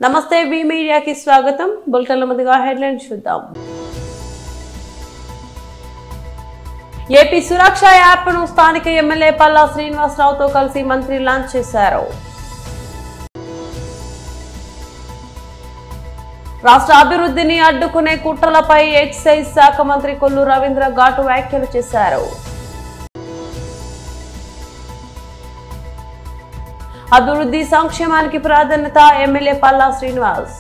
నమస్తే వి మీడియాకి స్వాగతం. బులెటిన్ల ముందుగా హెడ్లైన్స్ చూద్దాం. ఏపీ సురక్ష యాప్ను స్థానిక ఎమ్మెల్యే పల్లా శ్రీనివాసరావుతో కలిసి మంత్రి లాంచ్ చేశారు. రాష్ట్ర అభివృద్ధిని అడ్డుకునే కుట్రలపై ఎక్సైజ్ శాఖ మంత్రి కొల్లు రవీంద్ర ఘాటు వ్యాఖ్యలు చేశారు. అభివృద్ధి సంక్షేమానికి ప్రాధాన్యత ఎమ్మెల్యే పల్లా శ్రీనివాస్.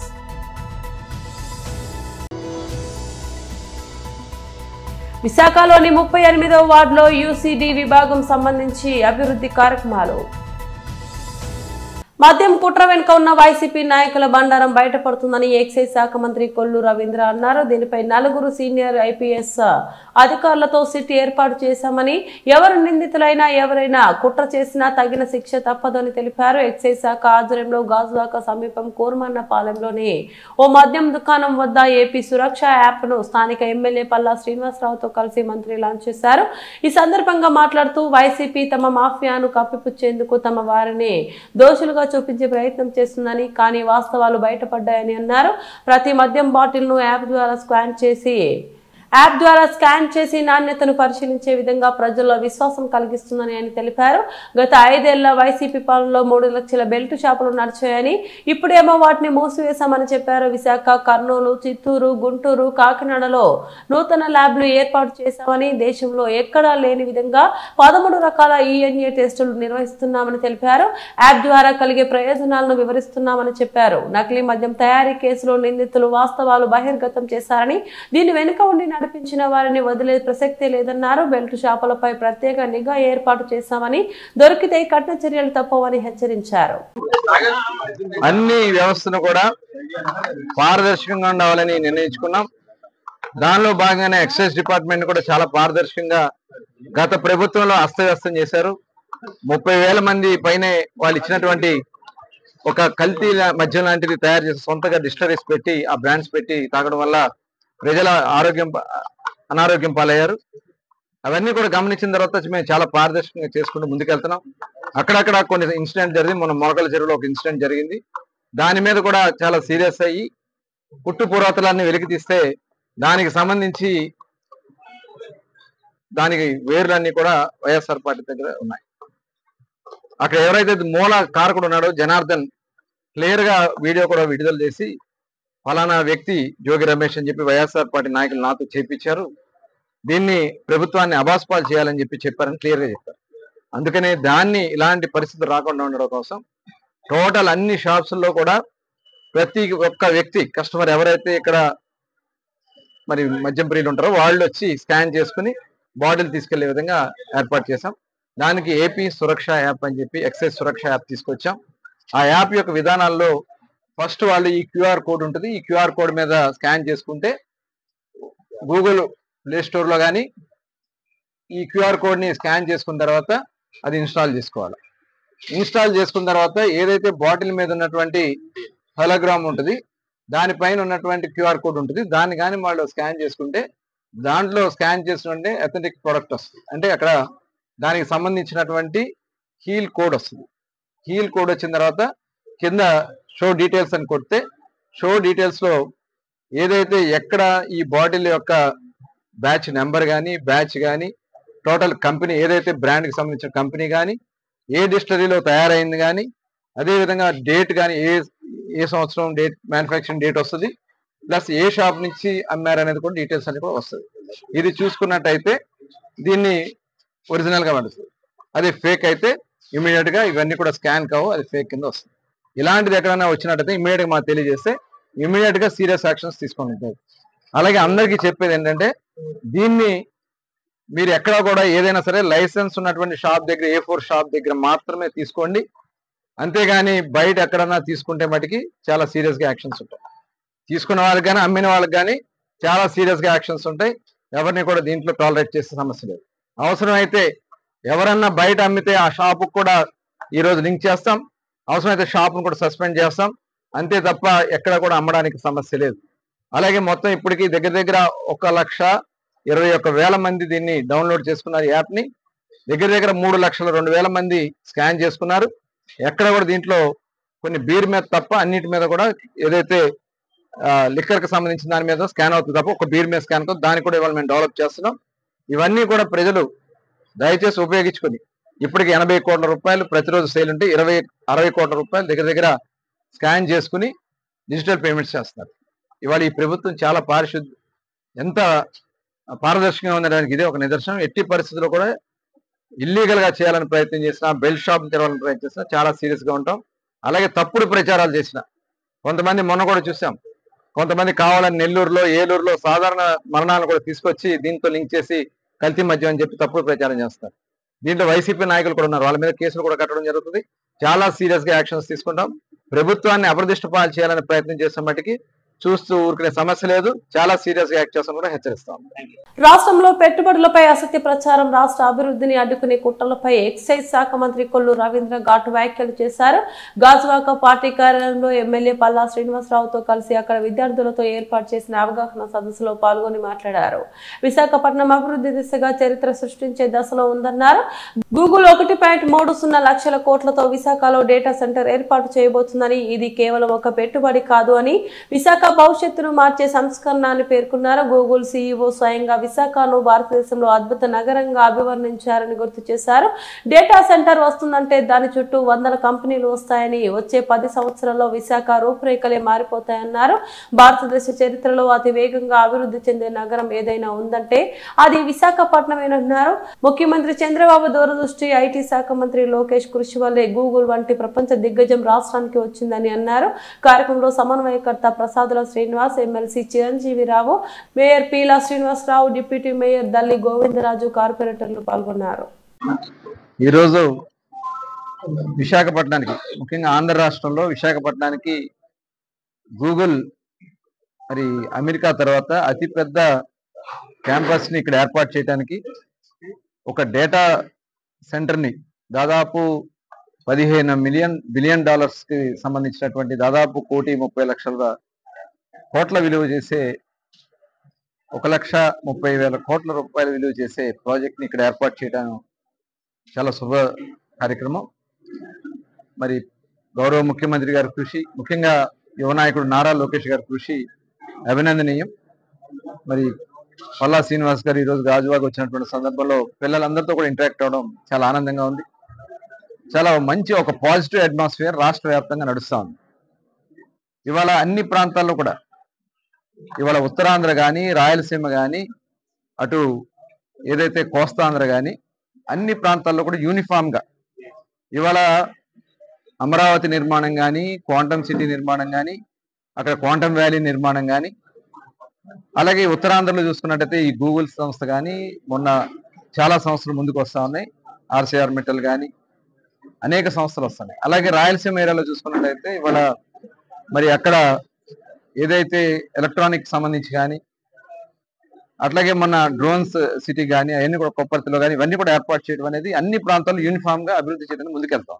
విశాఖలోని 38వ వార్డులో యూసీడీ విభాగం సంబంధించి అభివృద్ధి కార్యక్రమాలు. మద్యం కుట్ర వెనుక ఉన్న వైసీపీ నాయకుల బండారం బయటపడుతుందని ఎక్సైజ్ శాఖ మంత్రి కొల్లు రవీంద్ర అన్నారు. దీనిపై 4 సీనియర్ ఐపీఎస్ అధికారులతో సిట్ ఏర్పాటు చేశామని, ఎవరు నిందితులైనా ఎవరైనా కుట్ర చేసినా తగిన శిక్ష తప్పదని తెలిపారు. ఎక్సైజ్ శాఖ ఆధ్వర్యంలో గాజువాక సమీపం కోర్మన్నపాలెంలోని ఓ మద్యం దుకాణం వద్ద ఏపీ సురక్ష యాప్ను స్థానిక ఎమ్మెల్యే పల్లా శ్రీనివాసరావుతో కలిసి మంత్రి లాంచ్ చేశారు. ఈ సందర్భంగా మాట్లాడుతూ వైసీపీ తమ మాఫియాను కప్పిపుచ్చేందుకు తమ వారిని దోషులుగా చూపించే ప్రయత్నం చేస్తుందని, కానీ వాస్తవాలు బయటపడ్డాయని అన్నారు. ప్రతి మద్యం బాటిల్ ను యాప్ ద్వారా స్కాన్ చేసి నాణ్యతను పరిశీలించే విధంగా ప్రజల్లో విశ్వాసం కలిగిస్తుందని ఆయన తెలిపారు. గత 5 ఏళ్ల వైసీపీ పాలనలో 3 లక్షల బెల్ట్ షాపులు నడిచాయని, ఇప్పుడేమో వాటిని మూసివేశామని చెప్పారు. విశాఖ, కర్నూలు, చిత్తూరు, గుంటూరు, కాకినాడలో నూతన ల్యాబ్లు ఏర్పాటు చేశామని, దేశంలో ఎక్కడా లేని విధంగా 13 రకాల ఈఎన్ఏ టెస్టులు నిర్వహిస్తున్నామని తెలిపారు. యాప్ ద్వారా కలిగే ప్రయోజనాలను వివరిస్తున్నామని చెప్పారు. నకిలీ మద్యం తయారీ కేసులో నిందితులు వాస్తవాలు బహిర్గతం చేశారని, దీని వెనుక ఉండి నడిపించిన వారిని వదిలే ప్రసక్తే లేదన్నారు. బెల్ట్ షాపులపై ప్రత్యేక నిఘా ఏర్పాటు చేశామని, దొరికితే కఠిన చర్యలు తప్పవని హెచ్చరించారు. అన్ని వ్యవస్థను కూడా పారదర్శకంగా ఉండాలని నిర్ణయించుకున్నాం. దానిలో భాగంగానే ఎక్సైజ్ డిపార్ట్మెంట్ కూడా చాలా పారదర్శకంగా గత ప్రభుత్వంలో అస్తవ్యస్తం చేశారు. 30,000 మంది పైనే వాళ్ళు ఇచ్చినటువంటి ఒక కల్తీ మద్యం లాంటిది తయారు చేసి సొంతగా డిస్టరీస్ పెట్టి ఆ బ్రాండ్స్ పెట్టి తాగడం వల్ల ప్రజల అనారోగ్యం పాలయ్యారు. అవన్నీ కూడా గమనించిన తర్వాత మేము చాలా పారదర్శకంగా చేసుకుంటూ ముందుకెళ్తున్నాం. అక్కడక్కడ కొన్ని ఇన్సిడెంట్ జరిగింది. మన మొలకల చెరువులో ఒక ఇన్సిడెంట్ జరిగింది. దాని మీద కూడా చాలా సీరియస్ అయ్యి పుట్టు పూర్వతలన్నీ వెలికి తీస్తే దానికి సంబంధించి దానికి వేర్లన్నీ కూడా వైఎస్ఆర్ పార్టీ దగ్గర ఉన్నాయి. అక్కడ ఎవరైతే మూల కారకుడు ఉన్నాడో జనార్దన్ క్లియర్ గా వీడియో కూడా విడుదల చేసి ఫలానా వ్యక్తి జోగి రమేష్ అని చెప్పి వైఎస్ఆర్ పార్టీ నాయకులు నాతో చేపించారు, దీన్ని ప్రభుత్వాన్ని అబాస్పాలు చేయాలని చెప్పారని క్లియర్ గా చెప్పారు. అందుకనే దాన్ని ఇలాంటి పరిస్థితులు రాకుండా ఉండడం కోసం టోటల్ అన్ని షాప్స్ లో కూడా ప్రతి ఒక్క వ్యక్తి కస్టమర్ ఎవరైతే ఇక్కడ మరి మద్యం ప్రియులు ఉంటారో వాళ్ళు వచ్చి స్కాన్ చేసుకుని బాటిల్ తీసుకెళ్లే విధంగా ఏర్పాటు చేశాం. దానికి ఏపీ సురక్ష యాప్ అని చెప్పి ఎక్సైజ్ సురక్ష యాప్ తీసుకొచ్చాం. ఆ యాప్ యొక్క విధానాల్లో ఫస్ట్ వాళ్ళు ఈ క్యూఆర్ కోడ్ ఉంటుంది. ఈ క్యూఆర్ కోడ్ మీద స్కాన్ చేసుకుంటే గూగుల్ ప్లే స్టోర్ లో కానీ ఈ క్యూఆర్ కోడ్ ని స్కాన్ చేసుకున్న తర్వాత అది ఇన్స్టాల్ చేసుకోవాలి. ఇన్స్టాల్ చేసుకున్న తర్వాత ఏదైతే బాటిల్ మీద ఉన్నటువంటి హోలోగ్రామ్ ఉంటుంది దానిపైన ఉన్నటువంటి క్యూఆర్ కోడ్ ఉంటుంది. దాన్ని కానీ వాళ్ళు స్కాన్ చేసుకుంటే దాంట్లో స్కాన్ చేసుకుంటే అథెంటిక్ ప్రోడక్ట్ వస్తుంది. అంటే అక్కడ దానికి సంబంధించినటువంటి హీల్ కోడ్ వస్తుంది. హీల్ కోడ్ వచ్చిన తర్వాత కింద షో డీటెయిల్స్ అని కొడితే షో డీటెయిల్స్ లో ఏదైతే ఎక్కడ ఈ బాటిల్ యొక్క బ్యాచ్ నెంబర్ కానీ బ్యాచ్ కానీ టోటల్ కంపెనీ ఏదైతే బ్రాండ్ కి సంబంధించిన కంపెనీ కానీ ఏ డిస్టరీలో తయారైంది కానీ అదేవిధంగా డేట్ కానీ ఏ సంవత్సరం డేట్ మ్యానుఫ్యాక్చరింగ్ డేట్ వస్తుంది, ప్లస్ ఏ షాప్ నుంచి అమ్మారనేది కూడా డీటెయిల్స్ అనేది కూడా వస్తుంది. ఇది చూసుకున్నట్టయితే దీన్ని ఒరిజినల్ గా పడుతుంది. అదే ఫేక్ అయితే ఇమీడియట్ గా ఇవన్నీ కూడా స్కాన్ కావు, అది ఫేక్ కింద వస్తుంది. ఇలాంటిది ఎక్కడైనా వచ్చినట్టయితే ఇమీడియట్ గా మాకు తెలియజేస్తే ఇమీడియట్ గా సీరియస్ యాక్షన్స్ తీసుకుంటారు. అలాగే అందరికీ చెప్పేది ఏంటంటే దీన్ని మీరు ఎక్కడ కూడా ఏదైనా సరే లైసెన్స్ ఉన్నటువంటి షాప్ దగ్గర A4 షాప్ దగ్గర మాత్రమే తీసుకోండి. అంతేగాని బయట ఎక్కడన్నా తీసుకుంటే మటుకి చాలా సీరియస్ గా యాక్షన్స్ ఉంటాయి. తీసుకున్న వాళ్ళకి కానీ అమ్మిన వాళ్ళకి కానీ చాలా సీరియస్ గా యాక్షన్స్ ఉంటాయి. ఎవరిని కూడా దీంట్లో టాలరేట్ చేసే సమస్య లేదు. అవసరం అయితే ఎవరన్నా బయట అమ్మితే ఆ షాపు కూడా ఈరోజు లింక్ చేస్తాం. అవసరమైతే షాప్ను కూడా సస్పెండ్ చేస్తాం. అంతే తప్ప ఎక్కడ కూడా అమ్మడానికి సమస్య లేదు. అలాగే మొత్తం ఇప్పటికీ దగ్గర దగ్గర 1,21,000 మంది దీన్ని డౌన్లోడ్ చేసుకున్నారు. యాప్ ని దగ్గర దగ్గర 3,02,000 మంది స్కాన్ చేసుకున్నారు. ఎక్కడ కూడా దీంట్లో కొన్ని బీర్ మీద తప్ప అన్నిటి మీద కూడా ఏదైతే లిక్కర్ కి సంబంధించిన దాని మీద స్కాన్ అవుతుంది తప్ప ఒక బీర్ మీద స్కాన్ అవుతుంది, దాన్ని కూడా ఇవాళ మేము డెవలప్ చేస్తున్నాం. ఇవన్నీ కూడా ప్రజలు దయచేసి ఉపయోగించుకొని ఇప్పటికి 80 కోట్ల రూపాయలు ప్రతిరోజు సేల్ ఉంటే 60 కోట్ల రూపాయలు దగ్గర స్కాన్ చేసుకుని డిజిటల్ పేమెంట్స్ చేస్తున్నారు. ఇవాళ ఈ ప్రభుత్వం చాలా ఎంత పారదర్శకంగా ఉండడానికి ఇదే ఒక నిదర్శనం. ఎట్టి పరిస్థితుల్లో కూడా ఇల్లీగల్ గా చేయాలని ప్రయత్నం చేసినా, బెల్ట్ షాప్ తెరవాలని ప్రయత్నం చేసినా చాలా సీరియస్ గా ఉంటాం. అలాగే తప్పుడు ప్రచారాలు చేసిన కొంతమంది మొన్న కూడా చూసాం, కొంతమంది కావాలని నెల్లూరులో, ఏలూరులో సాధారణ మరణాలను కూడా తీసుకొచ్చి దీంతో లింక్ చేసి కల్తీ మద్యం అని చెప్పి తప్పుడు ప్రచారం చేస్తారు. దీంట్లో వైసీపీ నాయకులు కూడా ఉన్నారు, వాళ్ళ మీద కేసులు కూడా కట్టడం జరుగుతుంది. చాలా సీరియస్ గా యాక్షన్స్ తీసుకుంటాం. ప్రభుత్వాన్ని అప్రదిష్ట పాలు చేయాలని ప్రయత్నం చేసిన మట్టికి చూస్తూ ఊరుకునే సమస్య లేదు, చాలా సీరియస్ గా యాక్ట్ చేస్తాం కూడా హెచ్చరిస్తాం. రాష్ట్రంలో పెట్టుబడులపై అసత్య ప్రచారం, రాష్ట్ర అభివృద్ధిని అడ్డుకునే కుట్రలపై ఎక్సైజ్ శాఖ మంత్రి కొల్లు రవీంద్ర ఘాటు వ్యాఖ్యలు చేశారు. గాజువాక పార్టీ కార్యాలయంలో ఎమ్మెల్యే పల్లా శ్రీనివాసరావుతో కలిసి అక్కడ విద్యార్థులతో ఏర్పాటు చేసిన అవగాహన సదస్సులో పాల్గొని మాట్లాడారు. విశాఖపట్నం అభివృద్ధి దిశగా చరిత్ర సృష్టించే దశలో ఉందన్నారు. గూగుల్ 1.30 లక్షల కోట్లతో విశాఖలో డేటా సెంటర్ ఏర్పాటు చేయబోతుందని, ఇది కేవలం ఒక పెట్టుబడి కాదు అని, విశాఖ భవిష్యత్తును మార్చే సంస్కరణ అని పేర్కొన్నారు. గూగుల్ సీఈఓ స్వయంగా విశాఖను భారతదేశంలో అద్భుత నగరంగా అభివర్ణించారని గుర్తు చేశారు. డేటా సెంటర్ వస్తుందంటే దాని చుట్టూ 100 కంపెనీలు వస్తాయని, వచ్చే 10 సంవత్సరాల్లో విశాఖ రూపురేఖలే మారిపోతాయన్నారు. భారతదేశ చరిత్రలో అతి వేగంగా అభివృద్ధి చెందే నగరం ఏదైనా ఉందంటే అది విశాఖపట్నమేనన్నారు. ముఖ్యమంత్రి చంద్రబాబు దూరదృష్టి, ఐటీ శాఖ మంత్రి లోకేష్ కృషి వల్లే గూగుల్ వంటి ప్రపంచ దిగ్గజం రాష్ట్రానికి వచ్చిందని అన్నారు. కార్యక్రమంలో సమన్వయకర్త Prasadula Srinivas, MLC Chiranjeevi Rao, mayor Peela Srinivasa Rao, deputy mayor Dalli Govindaraju, కార్పొరేటర్లు పాల్గొన్నారు. ఈరోజు విశాఖపట్నానికి, ముఖ్యంగా ఆంధ్ర రాష్ట్రంలో విశాఖపట్నానికి గూగుల్ మరి అమెరికా తర్వాత అతిపెద్ద క్యాంపస్ ని ఇక్కడ ఏర్పాటు చేయడానికి ఒక డేటా సెంటర్ ని దాదాపు 15 బిలియన్ డాలర్స్ కి సంబంధించినటువంటి దాదాపు 1,30,00,000 విలువ చేసే 1,30,000 కోట్ల రూపాయల విలువ చేసే ప్రాజెక్ట్ ని ఇక్కడ ఏర్పాటు చేయడం చాలా శుభ కార్యక్రమం. మరి గౌరవ ముఖ్యమంత్రి గారి కృషి, ముఖ్యంగా యువ నాయకుడు నారా లోకేష్ గారి కృషి అభినందనీయం. మరి పల్లా శ్రీనివాస్ గారు ఈరోజు గాజువాకు వచ్చినటువంటి సందర్భంలో పిల్లలందరితో కూడా ఇంటరాక్ట్ అవ్వడం చాలా ఆనందంగా ఉంది. చాలా మంచి ఒక పాజిటివ్ అట్మాస్ఫియర్ రాష్ట్ర వ్యాప్తంగా నడుస్తా ఉంది. ఇవాళ అన్ని ప్రాంతాల్లో కూడా, ఇవాళ ఉత్తరాంధ్ర కానీ, రాయలసీమ కానీ, అటు ఏదైతే కోస్తాంధ్ర కానీ, అన్ని ప్రాంతాల్లో కూడా యూనిఫామ్ గా ఇవాళ అమరావతి నిర్మాణం కానీ, క్వాంటమ్ సిటీ నిర్మాణం కానీ, అక్కడ క్వాంటమ్ వ్యాలీ నిర్మాణం కానీ, అలాగే ఉత్తరాంధ్రలో చూసుకున్నట్టయితే ఈ గూగుల్ సంస్థ కానీ మొన్న చాలా సంస్థలు ముందుకు వస్తా ఉన్నాయి. ఆర్సీఆర్ మెటల్ కానీ అనేక సంస్థలు వస్తున్నాయి. అలాగే రాయలసీమ ఏరియాలో చూసుకున్నట్టయితే ఇవాళ మరి అక్కడ ఏదైతే ఎలక్ట్రానిక్ సంబంధించి కానీ, అట్లాగే మన డ్రోన్స్ సిటీ కానీ, అవన్నీ కూడా కొప్పర్తిలో కానీ, ఇవన్నీ కూడా ఏర్పాటు చేయడం అనేది అన్ని ప్రాంతాల్లో యూనిఫామ్ గా అభివృద్ధి చేయడానికి ముందుకెళ్తాం.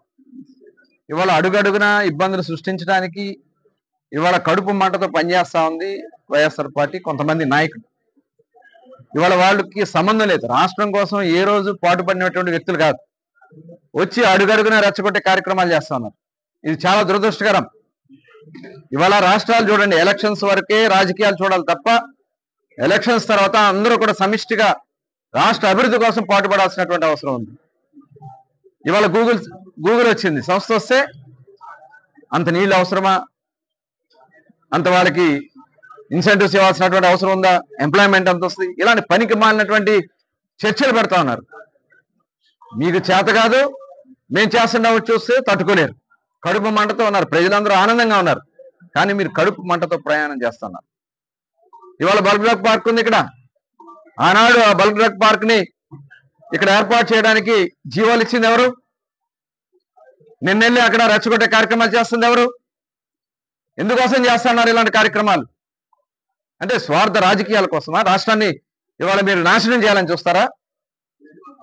ఇవాళ అడుగడుగున ఇబ్బందులు సృష్టించడానికి ఇవాళ కడుపు మంటతో పనిచేస్తా ఉంది వైఎస్ఆర్ పార్టీ కొంతమంది నాయకులు. ఇవాళ వాళ్ళకి సంబంధం లేదు, రాష్ట్రం కోసం ఏ రోజు పాటుపడినటువంటి వ్యక్తులు కాదు, వచ్చి అడుగడుగున రెచ్చగొట్టే కార్యక్రమాలు చేస్తా ఉన్నారు. ఇది చాలా దురదృష్టకరం. ఇవాళ రాష్ట్రాలు చూడండి, ఎలక్షన్స్ వరకే రాజకీయాలు చూడాలి తప్ప ఎలక్షన్స్ తర్వాత అందరూ కూడా సమిష్టిగా రాష్ట్ర అభివృద్ధి కోసం పాటుపడాల్సినటువంటి అవసరం ఉంది. ఇవాళ గూగుల్ వచ్చింది, సంస్థ వస్తే అంత నీళ్ళు అవసరమా, అంత వాళ్ళకి ఇన్సెంటివ్స్ ఇవ్వాల్సినటువంటి అవసరం ఉందా, ఎంప్లాయ్మెంట్ అంత వస్తుంది, ఇలాంటి పనికి మాలినటువంటి చర్చలు పెడతా ఉన్నారు. మీకు చేత కాదు, మేము చేస్తున్నాము చూస్తే తట్టుకోలేరు, కడుపు మంటతో ఉన్నారు. ప్రజలందరూ ఆనందంగా ఉన్నారు, కానీ మీరు కడుపు మంటతో ప్రయాణం చేస్తున్నారు. ఇవాళ బల్క్ డ్రగ్ పార్క్ ఉంది ఇక్కడ. ఆనాడు ఆ బల్క్ డ్రగ్ పార్క్ ని ఇక్కడ ఏర్పాటు చేయడానికి జీవోలు ఇచ్చింది ఎవరు? నిన్నెళ్ళి అక్కడ రెచ్చగొట్టే కార్యక్రమాలు చేస్తుంది ఎవరు? ఎందుకోసం చేస్తున్నారు ఇలాంటి కార్యక్రమాలు? అంటే స్వార్థ రాజకీయాల కోసమా? రాష్ట్రాన్ని ఇవాళ మీరు నాశనం చేయాలని చూస్తారా?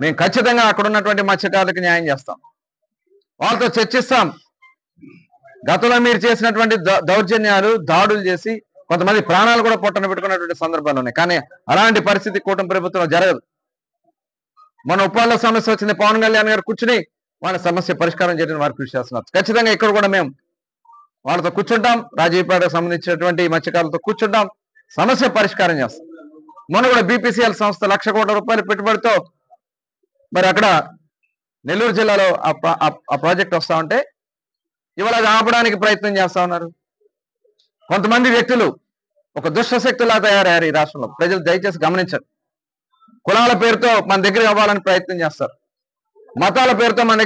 మేము ఖచ్చితంగా అక్కడ ఉన్నటువంటి మత్స్యకారులకు న్యాయం చేస్తాం, వాళ్ళతో చర్చిస్తాం. గతంలో మీరు చేసినటువంటి దౌర్జన్యాలు, దాడులు చేసి కొంతమంది ప్రాణాలు కూడా పొట్టన పెట్టుకున్నటువంటి సందర్భాలు ఉన్నాయి. కానీ అలాంటి పరిస్థితి కూటమి ప్రభుత్వం జరగదు. మన ఉప్పాళ్ళ సమస్య వచ్చింది, పవన్ కళ్యాణ్ గారు కూర్చుని వాళ్ళ సమస్య పరిష్కారం చేయడానికి వారు కృషి చేస్తున్నారు. ఖచ్చితంగా ఇక్కడ కూడా మేము వాళ్ళతో కూర్చుంటాం, రాజీవ్పేటకు సంబంధించినటువంటి మత్స్యకారులతో కూర్చుంటాం, సమస్య పరిష్కారం చేస్తాం. మొన్న కూడా BPCL సంస్థ 1,00,000 కోట్ల రూపాయల పెట్టుబడితో మరి అక్కడ నెల్లూరు జిల్లాలో ఆ ప్రాజెక్ట్ వస్తా ఉంటే ఇవాళ అది ఆపడానికి ప్రయత్నం చేస్తా ఉన్నారు. కొంతమంది వ్యక్తులు ఒక దుష్ట శక్తులా తయారయ్యారు ఈ రాష్ట్రంలో. ప్రజలు దయచేసి గమనించండి. కులాల పేరుతో మన దగ్గర అవ్వాలని ప్రయత్నం చేస్తారు, మతాల పేరుతో మన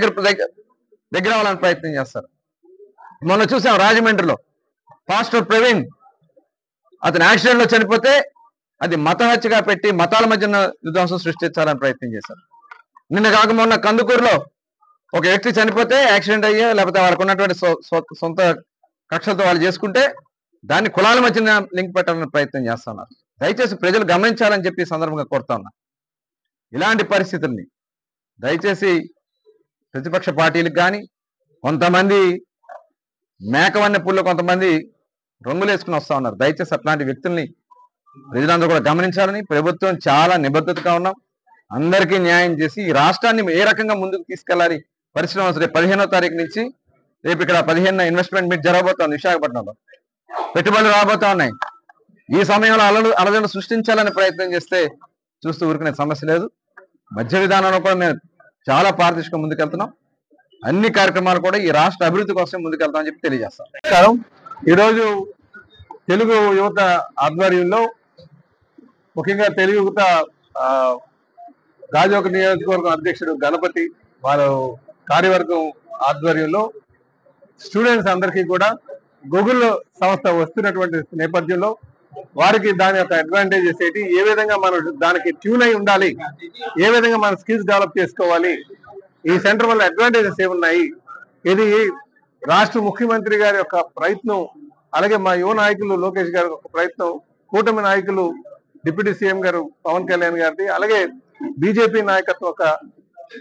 దగ్గర అవ్వాలని ప్రయత్నం చేస్తారు. మొన్న చూసాం రాజమండ్రిలో పాస్టర్ ప్రవీణ్ అతను యాక్సిడెంట్ లో చనిపోతే అది మత హత్యగా పెట్టి మతాల మధ్యన విధ్వంసం సృష్టించాలని ప్రయత్నం చేశారు. నిన్న కాక మొన్న కందుకూరులో ఒక వ్యక్తి చనిపోతే యాక్సిడెంట్ అయ్యో లేకపోతే వాళ్ళకు ఉన్నటువంటి సొంత కక్షలతో వాళ్ళు చేసుకుంటే దాన్ని కులాల మధ్యన లింక్ పెట్టాలని ప్రయత్నం చేస్తున్నారు. దయచేసి ప్రజలు గమనించాలని చెప్పి ఈ సందర్భంగా కోరుతా ఉన్నా. ఇలాంటి పరిస్థితుల్ని దయచేసి ప్రతిపక్ష పార్టీలకు కానీ కొంతమంది మేకవన్న పుల్లో కొంతమంది రంగులు వేసుకుని వస్తా ఉన్నారు. దయచేసి అట్లాంటి వ్యక్తుల్ని ప్రజలందరూ కూడా గమనించాలని, ప్రభుత్వం చాలా నిబద్ధతగా ఉన్నాం, అందరికీ న్యాయం చేసి ఈ రాష్ట్రాన్ని ఏ రకంగా ముందుకు తీసుకెళ్లాలి. పరిశ్రమ రేపు 15వ తారీఖు నుంచి రేపు ఇక్కడ 15న ఇన్వెస్ట్మెంట్ మీట్ జరగబోతోంది విశాఖపట్నంలో, పెట్టుబడులు రాబోతా ఉన్నాయి. ఈ సమయంలో అలజడులు సృష్టించాలని ప్రయత్నం చేస్తే చూస్తూ ఊరుకునే సమస్య లేదు. మధ్య విధానంలో కూడా మేము చాలా పారదర్శకంగా ముందుకెళ్తున్నాం. అన్ని కార్యక్రమాలు కూడా ఈ రాష్ట్ర అభివృద్ధి కోసం ముందుకెళ్తామని చెప్పి తెలియజేస్తాం. ఈరోజు తెలుగు యువత ఆధ్వర్యంలో ముఖ్యంగా తెలుగు యువత గాజువాక నియోజకవర్గం అధ్యక్షుడు గణపతి వారు కార్యవర్గం ఆధ్వర్యంలో స్టూడెంట్స్ అందరికీ కూడా గూగుల్ సంస్థ వస్తున్నటువంటి నేపథ్యంలో వారికి దాని యొక్క అడ్వాంటేజెస్ ఏంటి, ఏ విధంగా మనం దానికి ట్యూన్ అయి ఉండాలి, ఏ విధంగా మన స్కిల్స్ డెవలప్ చేసుకోవాలి, ఈ సెంటర్ వల్ల అడ్వాంటేజెస్ ఏమున్నాయి, ఇది రాష్ట్ర ముఖ్యమంత్రి గారి యొక్క ప్రయత్నం, అలాగే మా యువ నాయకులు లోకేష్ గారి యొక్క ప్రయత్నం, కూటమి నాయకులు డిప్యూటీ సీఎం గారు పవన్ కళ్యాణ్ గారిది, అలాగే బీజేపీ నాయకత్వం యొక్క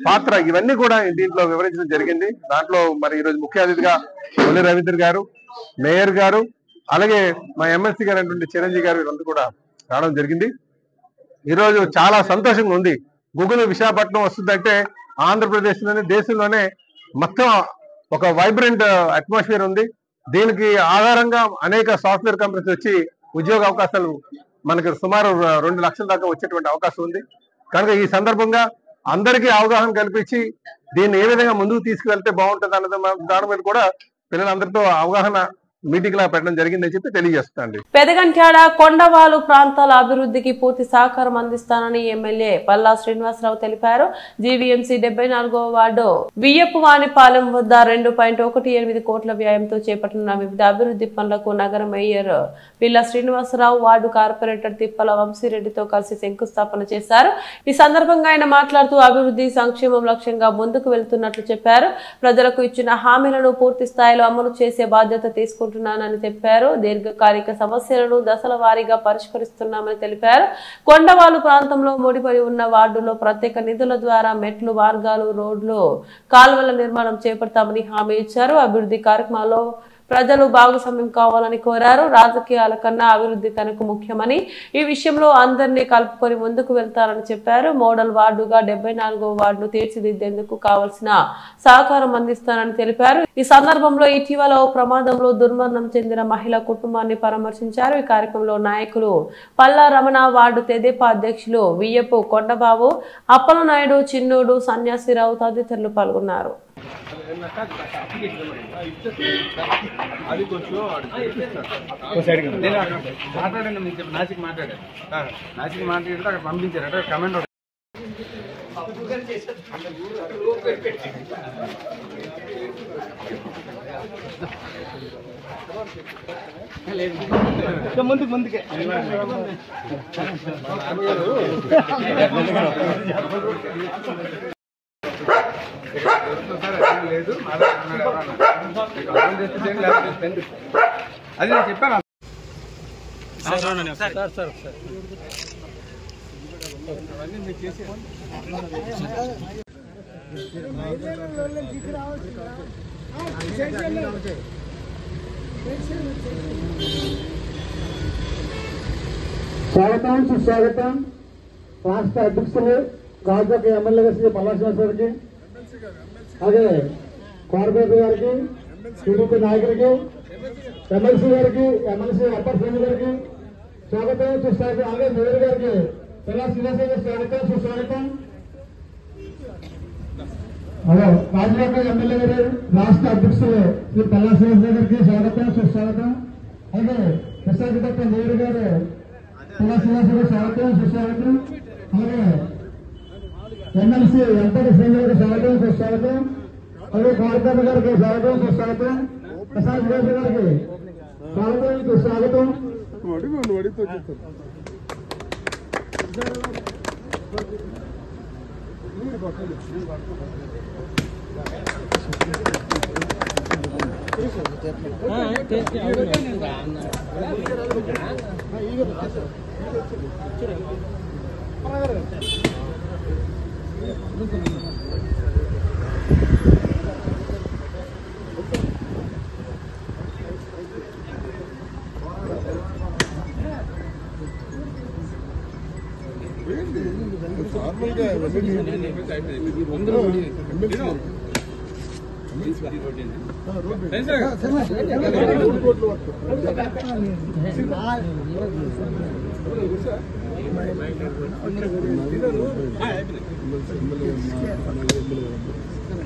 పాత్ర, ఇవన్నీ కూడా దీంట్లో వివరించడం జరిగింది. దాంట్లో మరి ఈరోజు ముఖ్య అతిథిగా కొల్లి రవీంద్ర గారు, మేయర్ గారు, అలాగే మా ఎమ్మెల్సీ గారు అయినటువంటి చిరంజీవి గారు వీళ్ళంతా కూడా రావడం జరిగింది. ఈరోజు చాలా సంతోషంగా ఉంది. గూగుల్ విశాఖపట్నం వస్తుందంటే ఆంధ్రప్రదేశ్ లోనే దేశంలోనే మొత్తం ఒక వైబ్రెంట్ అట్మాస్ఫియర్ ఉంది. దీనికి ఆధారంగా అనేక సాఫ్ట్వేర్ కంపెనీస్ వచ్చి ఉద్యోగ అవకాశాలు మనకి సుమారు 2 లక్షల దాకా వచ్చేటువంటి అవకాశం ఉంది. కనుక ఈ సందర్భంగా అందరికీ అవగాహన కల్పించి దీన్ని ఏ విధంగా ముందుకు తీసుకువెళ్తే బాగుంటుంది అన్నది దాని మీద కూడా పిల్లలందరితో అవగాహన మీటింగ్ లా పెట్టడం జరిగిందని చెప్పి తెలియజేస్తాండి. పెదగంట్యాడ కొండవాలు ప్రాంతాల అభివృద్ధికి పూర్తి సహకారం అందిస్తానని ఎమ్మెల్యే పల్లా శ్రీనివాసరావు తెలిపారు. జీవీఎంసీ 74వ వార్డు వియ్యపువానిపాలెం వద్ద 2.18 కోట్ల వ్యయంతో చేపట్టనున్న వివిధ అభివృద్ధి పనులకు నగర మేయర్ పిల్లా శ్రీనివాసరావు వార్డు కార్పొరేటర్ తిప్పల వంశీరెడ్డితో కలిసి శంకుస్థాపన చేశారు. ఈ సందర్భంగా ఆయన మాట్లాడుతూ అభివృద్ధి సంక్షేమం లక్ష్యంగా ముందుకు వెళ్తున్నట్లు చెప్పారు. ప్రజలకు ఇచ్చిన హామీలను పూర్తి స్థాయిలో అమలు చేసే బాధ్యత తీసుకుంటున్నారని చెప్పారు. దీర్ఘకాలిక సమస్యలను దశల వారీగా పరిష్కరిస్తున్నామని తెలిపారు. కొండవాలు ప్రాంతంలో ముడిపడి ఉన్న వార్డులో ప్రత్యేక నిధుల ద్వారా మెట్లు, మార్గాలు, రోడ్లు, కాల్వల నిర్మాణం చేపడతామని హామీ ఇచ్చారు. అభివృద్ధి కార్యక్రమాల్లో ప్రజలు భాగస్వామ్యం కావాలని కోరారు. రాజకీయాల కన్నా అభివృద్ధి తనకు ముఖ్యమని, ఈ విషయంలో అందరినీ కలుపుకొని ముందుకు వెళ్తారని చెప్పారు. మోడల్ వార్డుగా 74వ వార్డును తీర్చిదిద్దేందుకు కావాల్సిన సహకారం అందిస్తానని తెలిపారు. ఈ సందర్భంలో ఇటీవల ఓ ప్రమాదంలో దుర్మరణం చెందిన మహిళ కుటుంబాన్ని పరామర్శించారు. ఈ కార్యక్రమంలో నాయకులు పల్లా రమణ, వార్డు తెదేపా అధ్యక్షులు వియ్యపు కొండబాబు, అప్పలనాయుడు, చిన్నోడు, సన్యాసిరావు తదితరులు పాల్గొన్నారు. అది కొంచెం మాట్లాడండి, నాసిక్ మాట్లాడారు, నాసిక్ మాట్లాడితే అక్కడ పంపించారు. అక్కడ కమెంట్ ముందుకే లేదు, అది నేను చెప్పాను. అవన్నీ మీకు చేసి స్వాగతం, సుస్వాగతం. రాష్ట్ర అధ్యక్షులు గాజువాక ఎమ్మెల్యే శ్రీ పల్లా శ్రీనివాసరావు గారికి, అలాగే కార్పొరేటర్ గారికి, టీడీపీ నాయకులకి, ఎమ్మెల్సీ గారికి, ఎమ్మెల్సీ అప్పర్ ఫ్రెండ్ గారికి స్వాగతం సుస్వాగతం. అలాగే మేయర్ గారికి పిల్లా శ్రీనివాస గారికి స్వాగతం సుస్వాగతం. అదే రాజుగారి ఎమ్మెల్యే గారు రాష్ట్ర అధ్యక్షులు శ్రీ పిల్లా శ్రీనివాస గారికి స్వాగతం సుస్వాగతం. అలాగే విశాఖపట్నం మేయర్ గారు పిల్లా శ్రీనివాస గారికి స్వాగతం సుస్వాగతం. అలాగే ఎమ్మెల్సీ ఎంపీ ఫ్రెండ్ గారికి స్వాగతం సుస్వాగతం. అలాగే కోరకమ్మ గారికి స్వాగతం సుస్వాగతం. ప్రసాద్ గారి గారికి స్వాగతం సుస్వాగతం.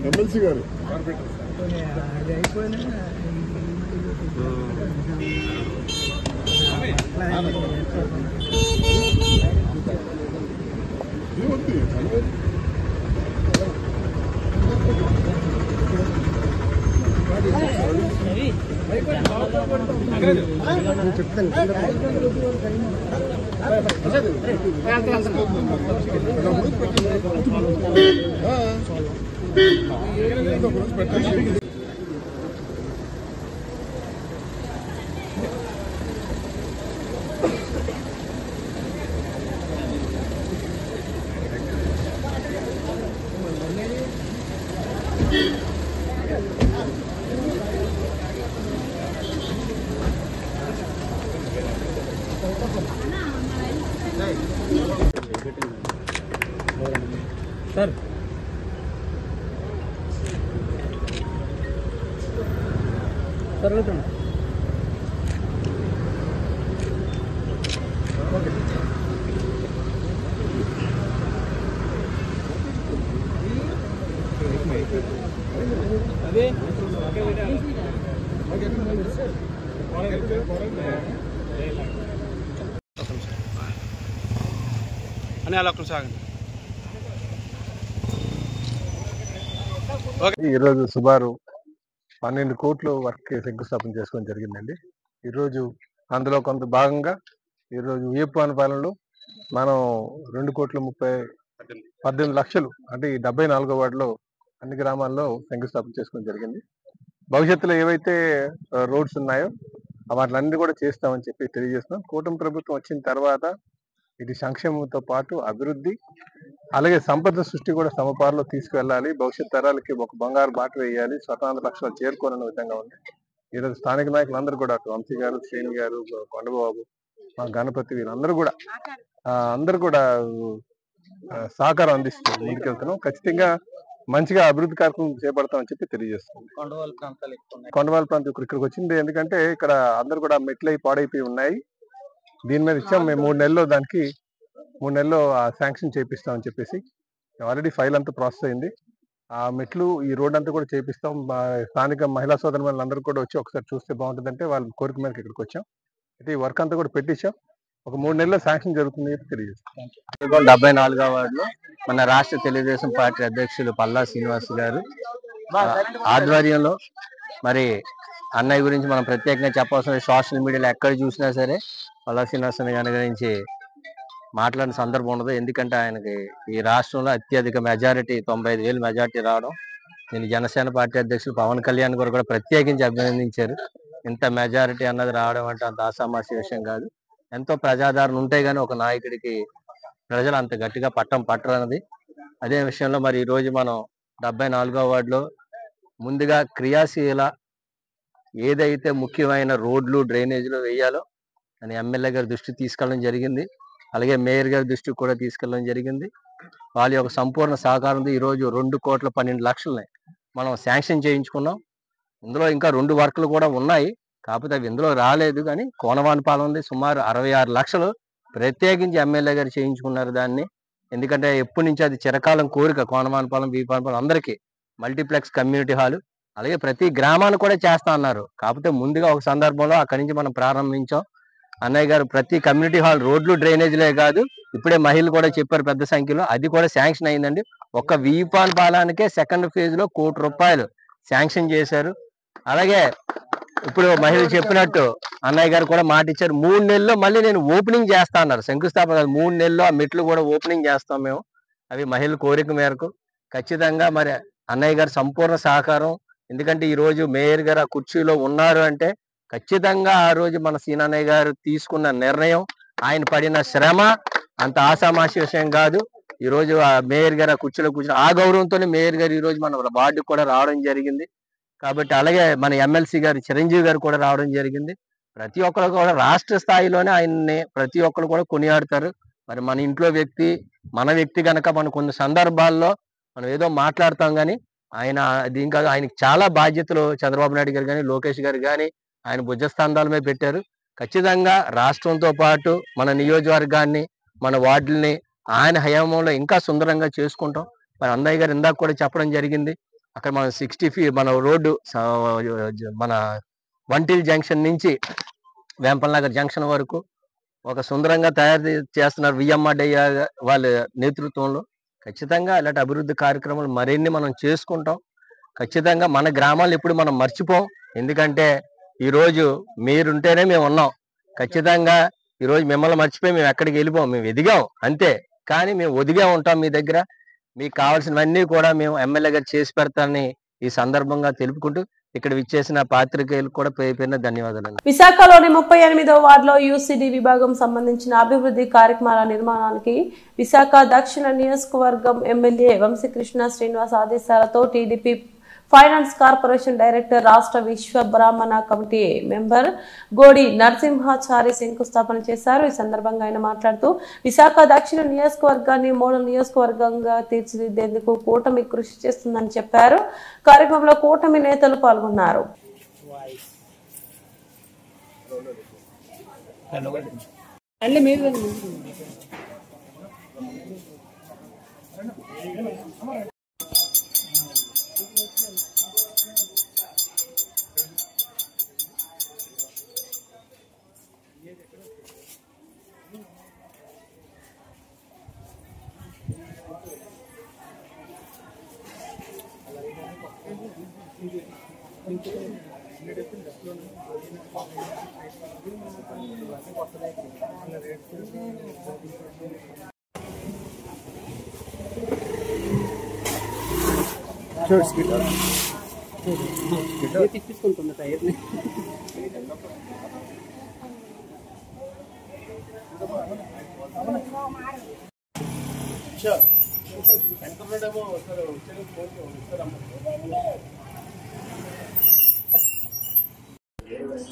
ఎమ్మెల్సీ గారు సార్ జరుగుతుంది. అదే అని అలా కొనసాగండి. ఈరోజు సుమారు 12 కోట్ల వర్క్ శంకుస్థాపన చేసుకోవడం జరిగిందండి. ఈరోజు అందులో కొంత భాగంగా ఈరోజు ఉయ్యప్పనపాలెంలో మనం 2,18 లక్షలు అంటే ఈ 74వ వార్డులో అన్ని గ్రామాల్లో శంకుస్థాపన చేసుకోవడం జరిగింది. భవిష్యత్తులో ఏవైతే రోడ్స్ ఉన్నాయో వాటిలన్నీ కూడా చేస్తామని చెప్పి తెలియజేస్తున్నాం. కూటమి ప్రభుత్వం వచ్చిన తర్వాత ఇది సంక్షేమంతో పాటు అభివృద్ధి అలాగే సంపద సృష్టి కూడా సమపారులో తీసుకువెళ్ళాలి. భవిష్యత్ తరాలకి ఒక బంగారు బాట వేయాలి. స్వతంత్ర లక్ష్యాలు చేరుకోవాలనే విధంగా ఉంది. ఈరోజు స్థానిక నాయకులందరూ కూడా వంశీ గారు, శ్రేణి గారు, కొండబాబు, మా గణపతి వీళ్ళందరూ కూడా అందరూ కూడా సహకారం అందిస్తూ ముందుకెళ్తున్నాం. ఖచ్చితంగా మంచిగా అభివృద్ధి కార్యక్రమం చేపడతామని చెప్పి తెలియజేస్తున్నాం. కొండవాళ్ళ ప్రాంతం ఇక్కడికి వచ్చింది ఎందుకంటే ఇక్కడ అందరూ కూడా మెట్లై పాడైపోయి ఉన్నాయి. దీని మీద ఇచ్చాం మేము 3 నెలల్లో దానికి 3 నెలల్లో శాంక్షన్ చేపిస్తామని చెప్పేసి ఆల్రెడీ ఫైల్ అంతా ప్రాసెస్ అయింది. ఆ మెట్లు ఈ రోడ్ అంతా కూడా చేపిస్తాం. స్థానిక మహిళా సోదరులు అందరూ కూడా వచ్చి ఒకసారి చూస్తే బాగుంటుందంటే వాళ్ళ కోరిక మేరకు ఇక్కడికి వచ్చాం. అయితే ఈ వర్క్ అంతా కూడా పెట్టించాం. ఒక 3 నెలల్లో శాంక్షన్ జరుగుతుంది తెలియజేస్తాం. 74వ వార్డులో మన రాష్ట్ర తెలుగుదేశం పార్టీ అధ్యక్షులు పల్లా శ్రీనివాస్ గారు ఆధ్వర్యంలో మరి అన్నయ్య గురించి మనం ప్రత్యేకంగా చెప్పాల్సిన సోషల్ మీడియాలో ఎక్కడ చూసినా సరే పల్లా శ్రీనివాస్ గారి గురించి మాట్లాడిన సందర్భం ఉండదు. ఎందుకంటే ఆయనకి ఈ రాష్ట్రంలో అత్యధిక మెజారిటీ 95,000 మెజారిటీ రావడం నేను జనసేన పార్టీ అధ్యక్షులు పవన్ కళ్యాణ్ గారు కూడా ప్రత్యేకించి అభినందించారు. ఇంత మెజారిటీ అన్నది రావడం అంటే అంత ఆసామాసి విషయం కాదు. ఎంతో ప్రజాదరణ ఉంటే గానీ ఒక నాయకుడికి ప్రజలు అంత గట్టిగా పట్టం పట్టరన్నది. అదే విషయంలో మరి ఈ రోజు మనం 74వ వార్డులో ముందుగా క్రియాశీల ఏదైతే ముఖ్యమైన రోడ్లు డ్రైనేజీలు వేయాలో అని ఎమ్మెల్యే గారి దృష్టికి తీసుకెళ్ళడం జరిగింది. అలాగే మేయర్ గారి దృష్టికి కూడా తీసుకెళ్ళడం జరిగింది. వాళ్ళ యొక్క సంపూర్ణ సహకారంతో ఈరోజు 2,12 లక్షలని మనం శాంక్షన్ చేయించుకున్నాం. ఇందులో ఇంకా 2 వర్కులు కూడా ఉన్నాయి. కాకపోతే అవి ఇందులో రాలేదు. కానీ కోనవానిపాలెం ఉంది, సుమారు 66 లక్షలు ప్రత్యేకించి ఎమ్మెల్యే గారు చేయించుకున్నారు దాన్ని. ఎందుకంటే ఎప్పటి నుంచి అది చిరకాలం కోరిక, కోనవానిపాలెం, బీపాలపాలెం అందరికీ మల్టీప్లెక్స్ కమ్యూనిటీ హాల్, అలాగే ప్రతి గ్రామాన్ని కూడా చేస్తా అన్నారు. కాకపోతే ముందుగా ఒక సందర్భంలో అక్కడి నుంచి మనం ప్రారంభించాం. అన్నయ్య గారు ప్రతి కమ్యూనిటీ హాల్, రోడ్లు, డ్రైనేజీలే కాదు, ఇప్పుడే మహిళలు కూడా చెప్పారు పెద్ద సంఖ్యలో, అది కూడా శాంక్షన్ అయిందండి. ఒక్క వీపాలపాలెంకే సెకండ్ ఫేజ్ లో ₹1 కోటి శాంక్షన్ చేశారు. అలాగే ఇప్పుడు మహిళలు చెప్పినట్టు అన్నయ్య గారు కూడా మాట ఇచ్చారు, 3 నెలల్లో మళ్ళీ నేను ఓపెనింగ్ చేస్తా అన్నారు. శంకుస్థాపన కాదు, 3 నెలల్లో ఆ మెట్లు కూడా ఓపెనింగ్ చేస్తాం మేము. అవి మహిళల కోరిక మేరకు ఖచ్చితంగా మరి అన్నయ్య గారు సంపూర్ణ సహకారం. ఎందుకంటే ఈ రోజు మేయర్ గారు ఆ కుర్చీలో ఉన్నారు అంటే ఖచ్చితంగా ఆ రోజు మన సీనన్నయ్య గారు తీసుకున్న నిర్ణయం, ఆయన పడిన శ్రమ అంత ఆషామాషి విషయం కాదు. ఈ రోజు ఆ మేయర్ గారు ఆ కుర్చీలో కూర్చుని ఆ గౌరవంతోనే మేయర్ గారు ఈ రోజు మన వార్డుకు కూడా రావడం జరిగింది. కాబట్టి అలాగే మన ఎమ్మెల్సీ గారు చిరంజీవి గారు కూడా రావడం జరిగింది. ప్రతి ఒక్కరు కూడా రాష్ట్ర స్థాయిలోనే ఆయన్ని ప్రతి ఒక్కరు కూడా కొనియాడతారు. మరి మన ఇంట్లో వ్యక్తి, మన వ్యక్తి కనుక మనం కొన్ని సందర్భాల్లో మనం ఏదో మాట్లాడతాం, కానీ ఆయన దీనికి ఆయనకి చాలా బాధ్యతలు చంద్రబాబు నాయుడు గారు కానీ, లోకేష్ గారు కానీ ఆయన భుజస్కంధాలమే పెట్టారు. ఖచ్చితంగా రాష్ట్రంతో పాటు మన నియోజకవర్గాన్ని, మన వార్డుల్ని ఆయన హయాంలో ఇంకా సుందరంగా చేసుకుంటాం. మరి అన్నయ్య గారు ఇందాక కూడా చెప్పడం జరిగింది, అక్కడ మన 60 ఫీట్ మన రోడ్డు మన వంటిల్ జంక్షన్ నుంచి వేంపల్నగర్ జంక్షన్ వరకు ఒక సుందరంగా తయారు చేస్తున్నారు విఎంఆర్డయ్య వాళ్ళ నేతృత్వంలో. ఖచ్చితంగా ఇలాంటి అభివృద్ధి కార్యక్రమాలు మరిన్ని మనం చేసుకుంటాం. ఖచ్చితంగా మన గ్రామాలు ఇప్పుడు మనం మర్చిపోం. ఎందుకంటే ఈరోజు మీరుంటేనే మేము ఉన్నాం. ఖచ్చితంగా ఈరోజు మిమ్మల్ని మర్చిపోయి మేము ఎక్కడికి వెళ్ళిపోం, మేము ఎదిగాం అంతే, కానీ మేము ఒదిగా ఉంటాం మీ దగ్గర. మీకు కావాల్సినవన్నీ కూడా మేము ఎమ్మెల్యే గారు చేసి పెడతానని ఈ సందర్భంగా తెలుపుకుంటూ ఇక్కడ విచ్చేసిన పాత్రికేయులకు కూడా పేరున ధన్యవాదాలు. విశాఖలోని 38వ వార్డులో యూసీడీ విభాగం సంబంధించిన అభివృద్ధి కార్యక్రమాల నిర్మాణానికి విశాఖ దక్షిణ నియోజకవర్గం ఎమ్మెల్యే వంశీకృష్ణ శ్రీనివాస్ ఆదేశాలతో టీడీపీ ఫైనాన్స్ కార్పొరేషన్ డైరెక్టర్, రాష్ట్ర విశ్వ బ్రాహ్మణ కమిటీ మెంబర్ గోడి నరసింహాచారి శంకుస్థాపన చేశారు. ఈ సందర్భంగా ఆయన మాట్లాడుతూ విశాఖ దక్షిణ నియోజకవర్గాన్ని మోడల్ నియోజకవర్గంగా తీర్చిదిద్దేందుకు కూటమి కృషి చేస్తుందని చెప్పారు. కార్యక్రమంలో కూటమి నేతలు పాల్గొన్నారు.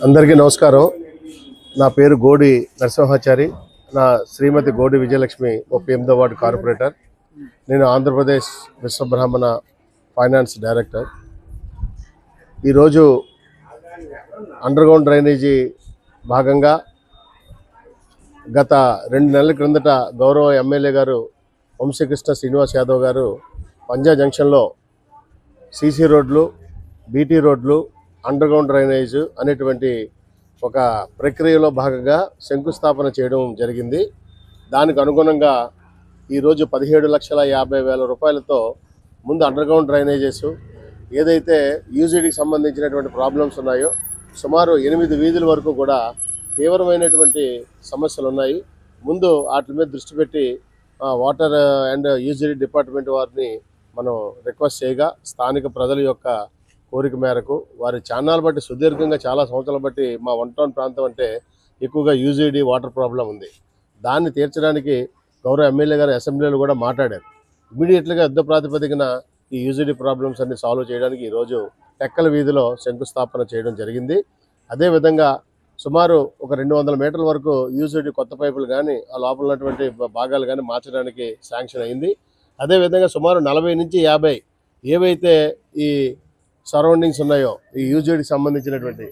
అందరికీ నమస్కారం. నా పేరు గోడి నరసింహాచారి. నా శ్రీమతి గోడి విజయలక్ష్మి 38వ వార్డు కార్పొరేటర్. నేను ఆంధ్రప్రదేశ్ విశ్వబ్రాహ్మణ ఫైనాన్స్ డైరెక్టర్. ఈరోజు అండర్గ్రౌండ్ డ్రైనేజీ భాగంగా గత 2 నెలల క్రిందట గౌరవ ఎమ్మెల్యే గారు వంశీకృష్ణ శ్రీనివాస్ యాదవ్ గారు పంజా జంక్షన్లో సీసీ రోడ్లు, బీటీ రోడ్లు, అండర్గ్రౌండ్ డ్రైనేజ్ అనేటువంటి ఒక ప్రక్రియలో భాగంగా శంకుస్థాపన చేయడం జరిగింది. దానికి అనుగుణంగా ఈరోజు 17,50,000 రూపాయలతో ముందు అండర్గ్రౌండ్ డ్రైనేజెస్ ఏదైతే యూజీడీకి సంబంధించినటువంటి ప్రాబ్లమ్స్ ఉన్నాయో సుమారు 8 వీధుల వరకు కూడా తీవ్రమైనటువంటి సమస్యలు ఉన్నాయి. ముందు వాటి మీద దృష్టి పెట్టి వాటర్ అండ్ యూజీడీ డిపార్ట్మెంట్ వారిని మనం రిక్వెస్ట్ చేయగా స్థానిక ప్రజల యొక్క కోరిక మేరకు వారి ఛానల్ బట్టి సుదీర్ఘంగా చాలా సంవత్సరాలు బట్టి మా 1 టౌన్ ప్రాంతం అంటే ఎక్కువగా యూజీడీ వాటర్ ప్రాబ్లం ఉంది. దాన్ని తీర్చడానికి గౌరవ ఎమ్మెల్యే గారు అసెంబ్లీలో కూడా మాట్లాడారు. ఇమీడియట్గా యుద్ధ ప్రాతిపదికన ఈ యూజీడీ ప్రాబ్లమ్స్ అన్ని సాల్వ్ చేయడానికి ఈరోజు టెక్కల వీధిలో శంకుస్థాపన చేయడం జరిగింది. అదేవిధంగా సుమారు ఒక 200 మీటర్ల వరకు యూజీడీ కొత్త పైపులు కానీ ఆ లోపల ఉన్నటువంటి భాగాలు కానీ మార్చడానికి శాంక్షన్ అయింది. అదేవిధంగా సుమారు 40 నుంచి 50 ఏవైతే ఈ సరౌండింగ్స్ ఉన్నాయో ఈ యూజీడీకి సంబంధించినటువంటి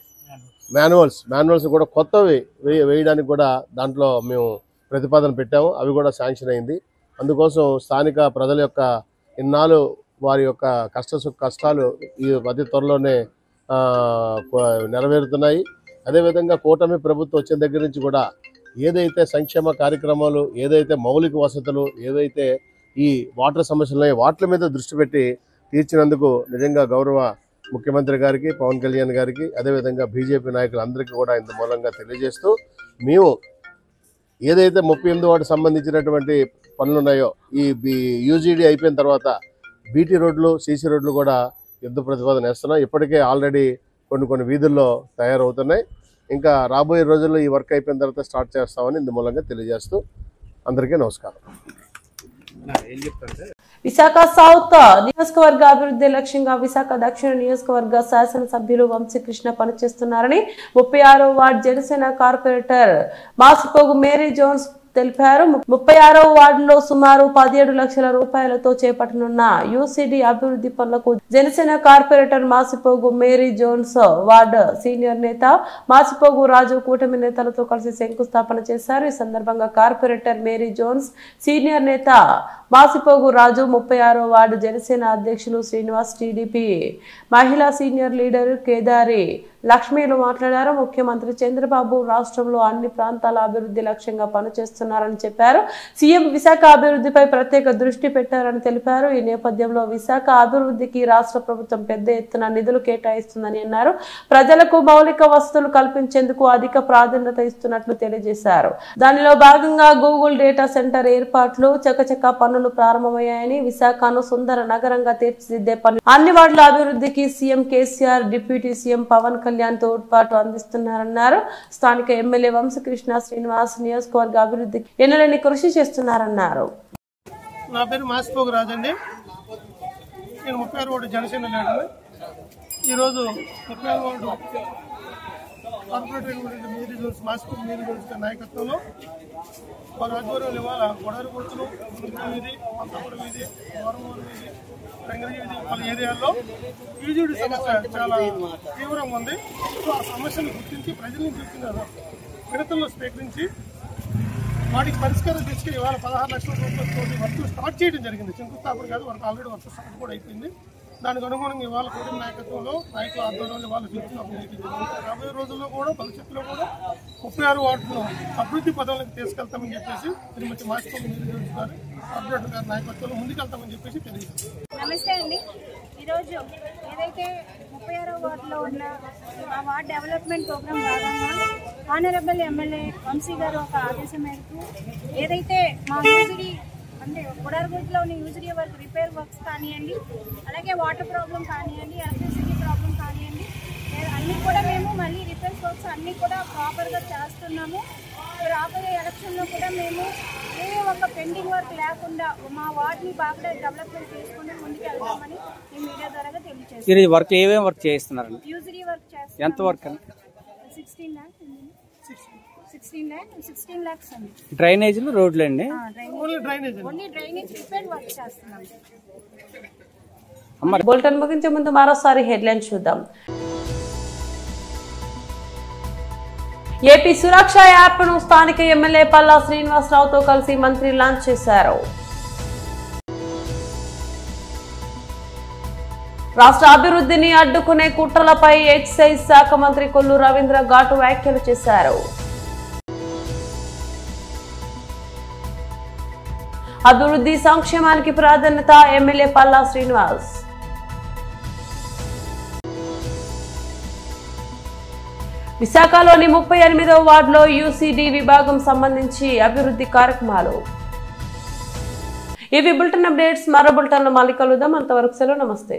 మాన్యువల్స్ కూడా కొత్తవి వేయడానికి కూడా దాంట్లో మేము ప్రతిపాదన పెట్టాము. అవి కూడా శాంక్షన్ అయింది. అందుకోసం స్థానిక ప్రజల యొక్క ఇన్నాళ్ళు వారి యొక్క కష్టాలు ఈ అతి త్వరలోనే నెరవేరుతున్నాయి. అదేవిధంగా కూటమి ప్రభుత్వం వచ్చిన దగ్గర నుంచి కూడా ఏదైతే సంక్షేమ కార్యక్రమాలు, ఏదైతే మౌలిక వసతులు, ఏదైతే ఈ వాటర్ సమస్యలు ఉన్నాయో వాటి మీద దృష్టి పెట్టి తీర్చినందుకు నిజంగా గౌరవ ముఖ్యమంత్రి గారికి, పవన్ కళ్యాణ్ గారికి, అదేవిధంగా బీజేపీ నాయకులందరికీ కూడా ఇంత మూలంగా తెలియజేస్తూ మేము ఏదైతే 38 వాటికి సంబంధించినటువంటి పనులు ఉన్నాయో ఈ యూజీడీ అయిపోయిన తర్వాత బీటీ రోడ్లు, సీసీ రోడ్లు కూడా యుద్ధ ప్రతిపాదన వేస్తున్నాం. ఇప్పటికే ఆల్రెడీ కొన్ని వీధుల్లో తయారవుతున్నాయి. ఇంకా రాబోయే రోజుల్లో ఈ వర్క్ అయిపోయిన తర్వాత స్టార్ట్ చేస్తామని ఇందు మూలంగా తెలియజేస్తూ అందరికీ నమస్కారం. విశాఖ సౌత్ నియోజకవర్గ అభివృద్ధి లక్ష్యంగా విశాఖ దక్షిణ నియోజకవర్గ శాసనసభ్యులు వంశీకృష్ణ పనిచేస్తున్నారని 36వ ward Janasena corporator Masipogu Mary Jones తెలిపారు. 36వ వార్డులో సుమారు 17 లక్షల రూపాయలతో చేపట్టనున్న యూసీడీ అభివృద్ధి పనులకు Janasena corporator Masipogu Mary Jones, ward senior నేత మాసిపోగు రాజు కూటమి నేతలతో కలిసి శంకుస్థాపన చేశారు. ఈ సందర్భంగా కార్పొరేటర్ మేరీ జోన్స్, సీనియర్ నేత మాసిపోగు రాజు, 36వ వార్డు జనసేన అధ్యక్షులు శ్రీనివాస్, టీడీపీ మహిళా సీనియర్ లీడర్ కేదారి లక్ష్మీలు మాట్లాడారు. ముఖ్యమంత్రి చంద్రబాబు రాష్ట్రంలో అన్ని ప్రాంతాల అభివృద్ధి లక్ష్యంగా పనిచేస్తున్నారని చెప్పారు. సీఎం విశాఖ అభివృద్ధిపై ప్రత్యేక దృష్టి పెట్టారని తెలిపారు. ఈ నేపథ్యంలో విశాఖ అభివృద్ధికి రాష్ట్ర ప్రభుత్వం పెద్ద ఎత్తున నిధులు కేటాయిస్తుందని అన్నారు. ప్రజలకు మౌలిక వసతులు కల్పించేందుకు అధిక ప్రాధాన్యత ఇస్తున్నట్లు తెలియజేశారు. దానిలో భాగంగా గూగుల్ డేటా సెంటర్ ఏర్పాట్లు, చకచకా పనులు ప్రారంభమయ్యాయని, విశాఖను సుందర నగరంగా తీర్చిదిద్దే పనులు అన్ని వార్డుల అభివృద్ధికి CM KCR, deputy CM Pawan Kalyan తోడ్పాటు అందిస్తున్నారన్నారు. స్థానిక ఎమ్మెల్యే వంశకృష్ణ శ్రీనివాస్ నియోజకవర్గ అభివృద్ధికి ఎన్నలేని కృషి చేస్తున్నారన్నారు. నా పేరు మాసిపోగు రాజు అండి. నేను 36 వార్డు జనసేన లీడర్. ఈరోజు 36 ward corporator Mary Jones, Masipogu Mary Jones నాయకత్వంలో వారి ఆధ్వర్యంలో ఇవాళ గొడవరి గుర్తులు, వీధి, పంతపూడి వీధి, గోరమూరు వీధి, రంగగిరి వీధి పలు ఏరియాల్లో యూజీడీ సమస్య చాలా తీవ్రంగా ఉంది. సో ఆ సమస్యను గుర్తించి ప్రజలను చూస్తున్నారు విడతల్లో స్వీకరించి వాటికి పరిష్కారం తీసుకుని ఇవాళ 16 లక్షల రూపాయలతో వర్క్ స్టార్ట్ చేయడం జరిగింది. శంకుస్థాపన కాదు, వర్క్ ఆల్రెడీ వర్క్ స్టార్ట్ కూడా అయిపోయింది. దానికి అనుగుణంగా ఇవాళ కూటమి నాయకత్వంలో నాయకుల ఆధ్వర్యంలో వాళ్ళు శంకుస్థాపన చేయడం జరిగింది. రాబోయే రోజుల్లో కూడా భవిష్యత్తులో కూడా 36 వార్డులను అభివృద్ధి పదంలోకి తీసుకెళ్తామని చెప్పేసి శ్రీమతి మాసిపోగు మేరీ జోన్స్ గారు కార్పొరేటర్ గారి నాయకత్వంలో ముందుకెళ్తామని చెప్పేసి తెలియజేస్తారు. నమస్తే అండి. ఈరోజు ఏదైతే 36వ వార్డులో ఉన్న ఆ వార్డ్ డెవలప్మెంట్ ప్రోగ్రాం భాగంగా ఆనరబుల్ ఎమ్మెల్యే వంశీ గారు ఒక ఆదేశం మేరకు ఏదైతే మా యూజీడీ అంటే గుడారగుడిలో ఉన్న యూజీడీ వర్క్ రిపేర్ వర్క్స్ కానివ్వండి, అలాగే వాటర్ ప్రాబ్లం కానివ్వండి, ఎలక్ట్రిసిటీ ప్రాబ్లం కానివ్వండి, అన్నీ కూడా మేము మళ్ళీ రిపేర్ వర్క్స్ అన్నీ కూడా ప్రాపర్గా చేస్తున్నాము. రాబోయే ఎలక్షన్లో కూడా మేము ఏ ఒక్క పెండింగ్ వర్క్ లేకుండా మా వార్డ్ని బాగా డెవలప్మెంట్ చేసుకుంటూ ముందుకు వెళ్తామని ఈ మీడియా ద్వారా తెలియజేస్తాం. వర్క్ ఏమేమి వర్క్ చేస్తున్నారు? యూజరీ వర్క్ చేస్తాం. ఎంత వర్క్? 16 lakhs అండి. డ్రైనేజీలు, రోడ్లు అండి? ఓన్లీ డ్రైనేజ్ రిపేర్ వర్క్ చేస్తున్నాం. బులెటిన్ ముగించే ముందు మరోసారి హెడ్లైన్స్ చూద్దాం. ఏపీ సురక్ష యాప్ ను స్థానిక ఎమ్మెల్యే పల్లా శ్రీనివాసరావుతో కలిసి మంత్రి లాంచ్ చేశారు. రాష్ట్ర అభివృద్ధిని అడ్డుకునే కుట్రలపై ఎక్సైజ్ శాఖ మంత్రి కొల్లు రవీంద్ర ఘాటు వ్యాఖ్యలు చేశారు. అభివృద్ధి సంక్షేమానికి ప్రాధాన్యత ఎమ్మెల్యే పల్లా శ్రీనివాస్. విశాఖలోని 38వ వార్డులో యూసీడీ విభాగం సంబంధించి అభివృద్ధి కార్యక్రమాలు. ఇవి బులెటిన్ అప్డేట్స్. మరో బులెటిన్లో మళ్ళీ కలుద్దాం. అంతవరకు సెలవు. నమస్తే.